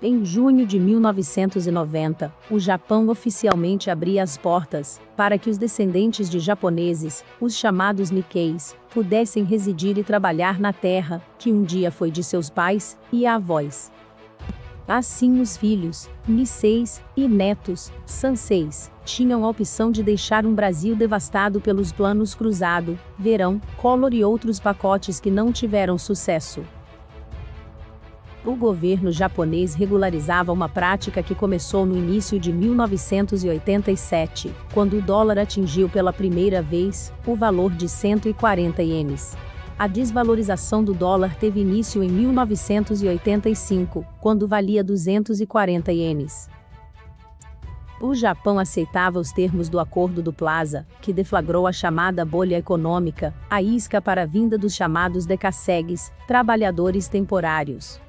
Em junho de 1990, o Japão oficialmente abria as portas para que os descendentes de japoneses, os chamados Nikkeis, pudessem residir e trabalhar na terra, que um dia foi de seus pais e avós. Assim os filhos, Niseis, e netos, Sanseis, tinham a opção de deixar um Brasil devastado pelos planos Cruzado, Verão, Collor e outros pacotes que não tiveram sucesso. O governo japonês regularizava uma prática que começou no início de 1987, quando o dólar atingiu pela primeira vez o valor de 140 ienes. A desvalorização do dólar teve início em 1985, quando valia 240 ienes. O Japão aceitava os termos do Acordo do Plaza, que deflagrou a chamada bolha econômica, a isca para a vinda dos chamados Dekassegues, trabalhadores temporários.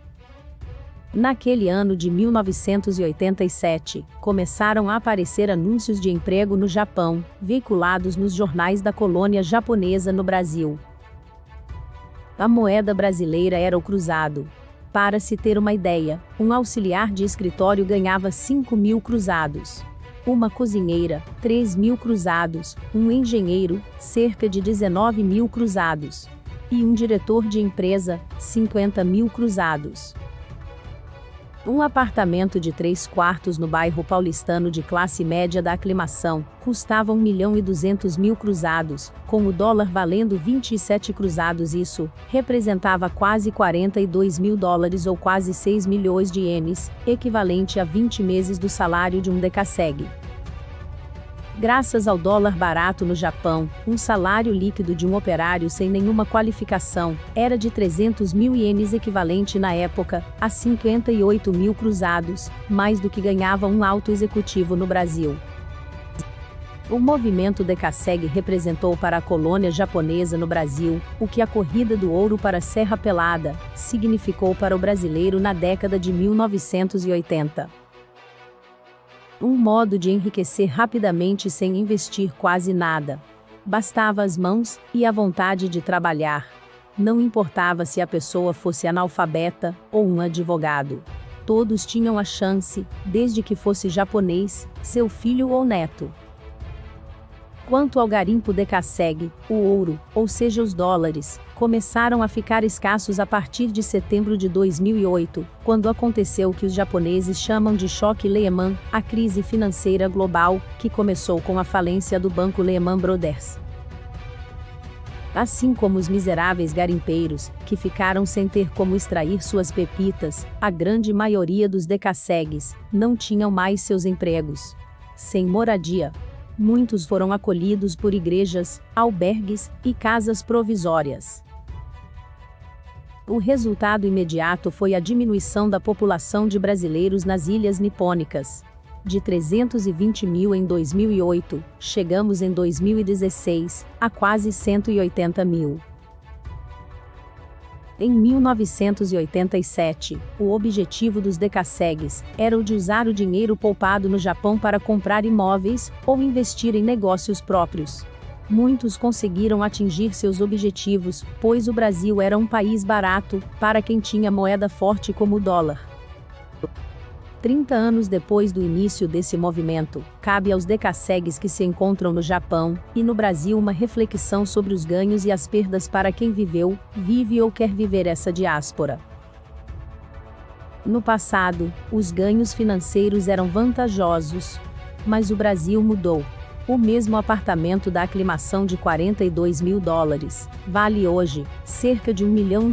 Naquele ano de 1987, começaram a aparecer anúncios de emprego no Japão, veiculados nos jornais da colônia japonesa no Brasil. A moeda brasileira era o cruzado. Para se ter uma ideia, um auxiliar de escritório ganhava 5.000 cruzados. Uma cozinheira, 3.000 cruzados, um engenheiro, cerca de 19.000 cruzados. E um diretor de empresa, 50.000 cruzados. Um apartamento de 3 quartos no bairro paulistano de classe média da aclimação custava 1.200.000 cruzados, com o dólar valendo 27 cruzados. Isso representava quase 42 mil dólares ou quase 6 milhões de ienes, equivalente a 20 meses do salário de um Dekassegue. Graças ao dólar barato no Japão, um salário líquido de um operário sem nenhuma qualificação era de 300.000 ienes, equivalente na época a 58.000 cruzados, mais do que ganhava um alto executivo no Brasil. O movimento Dekassegue representou para a colônia japonesa no Brasil o que a corrida do ouro para Serra Pelada significou para o brasileiro na década de 1980. Um modo de enriquecer rapidamente sem investir quase nada. Bastava as mãos e a vontade de trabalhar. Não importava se a pessoa fosse analfabeta ou um advogado. Todos tinham a chance, desde que fosse japonês, seu filho ou neto. Quanto ao garimpo Dekassegue, o ouro, ou seja os dólares, começaram a ficar escassos a partir de setembro de 2008, quando aconteceu o que os japoneses chamam de choque Lehman, a crise financeira global, que começou com a falência do banco Lehman Brothers. Assim como os miseráveis garimpeiros, que ficaram sem ter como extrair suas pepitas, a grande maioria dos Dekassegues não tinham mais seus empregos. Sem moradia. Muitos foram acolhidos por igrejas, albergues e casas provisórias. O resultado imediato foi a diminuição da população de brasileiros nas ilhas nipônicas. De 320 mil em 2008, chegamos em 2016 a quase 180 mil. Em 1987, o objetivo dos Dekassegues era o de usar o dinheiro poupado no Japão para comprar imóveis ou investir em negócios próprios. Muitos conseguiram atingir seus objetivos, pois o Brasil era um país barato para quem tinha moeda forte como o dólar. 30 anos depois do início desse movimento, cabe aos Dekassegues que se encontram no Japão e no Brasil uma reflexão sobre os ganhos e as perdas para quem viveu, vive ou quer viver essa diáspora. No passado, os ganhos financeiros eram vantajosos. Mas o Brasil mudou. O mesmo apartamento da aclimação de 42 mil dólares vale hoje cerca de R$1 milhão,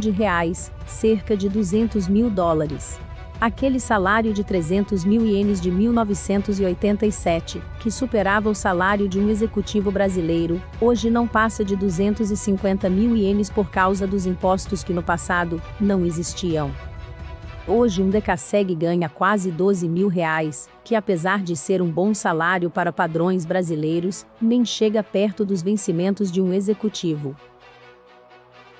cerca de 200 mil dólares. Aquele salário de 300 mil ienes de 1987, que superava o salário de um executivo brasileiro, hoje não passa de 250 mil ienes por causa dos impostos que no passado não existiam. Hoje um Dekassegue ganha quase 12 mil reais, que apesar de ser um bom salário para padrões brasileiros, nem chega perto dos vencimentos de um executivo.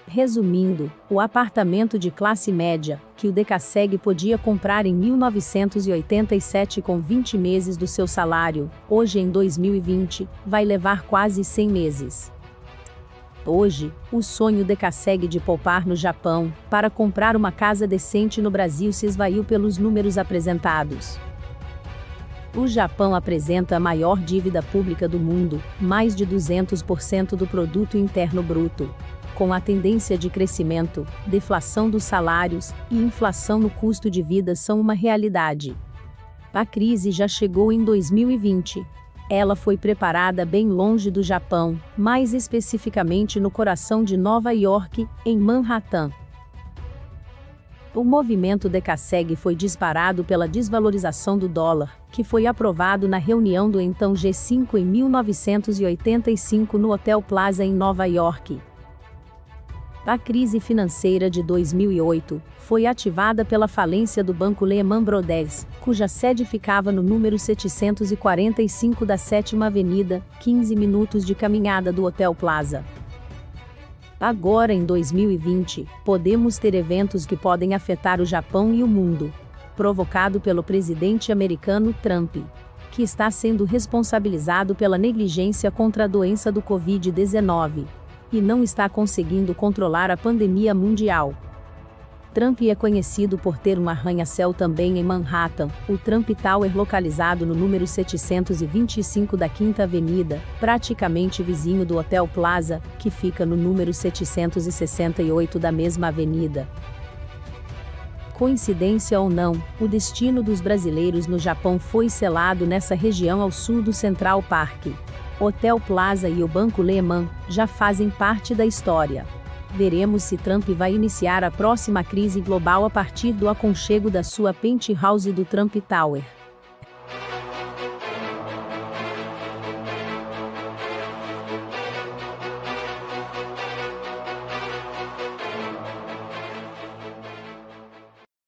Resumindo, o apartamento de classe média, que o Dekassegue podia comprar em 1987 com 20 meses do seu salário, hoje em 2020, vai levar quase 100 meses. Hoje, o sonho de Kasegi de poupar no Japão, para comprar uma casa decente no Brasil se esvaiu pelos números apresentados. O Japão apresenta a maior dívida pública do mundo, mais de 200% do produto interno bruto. Com a tendência de crescimento, deflação dos salários e inflação no custo de vida são uma realidade. A crise já chegou em 2020. Ela foi preparada bem longe do Japão, mais especificamente no coração de Nova York, em Manhattan. O movimento de Kasegi foi disparado pela desvalorização do dólar, que foi aprovado na reunião do então G5 em 1985 no Hotel Plaza em Nova York. A crise financeira de 2008 foi ativada pela falência do banco Lehman Brothers, cuja sede ficava no número 745 da 7ª Avenida, 15 minutos de caminhada do Hotel Plaza. Agora, em 2020, podemos ter eventos que podem afetar o Japão e o mundo, provocado pelo presidente americano Trump, que está sendo responsabilizado pela negligência contra a doença do Covid-19. E não está conseguindo controlar a pandemia mundial. Trump é conhecido por ter um arranha-céu também em Manhattan, o Trump Tower localizado no número 725 da 5ª Avenida, praticamente vizinho do Hotel Plaza, que fica no número 768 da mesma avenida. Coincidência ou não, o destino dos brasileiros no Japão foi selado nessa região ao sul do Central Park. Hotel Plaza e o Banco Lehman já fazem parte da história. Veremos se Trump vai iniciar a próxima crise global a partir do aconchego da sua penthouse do Trump Tower.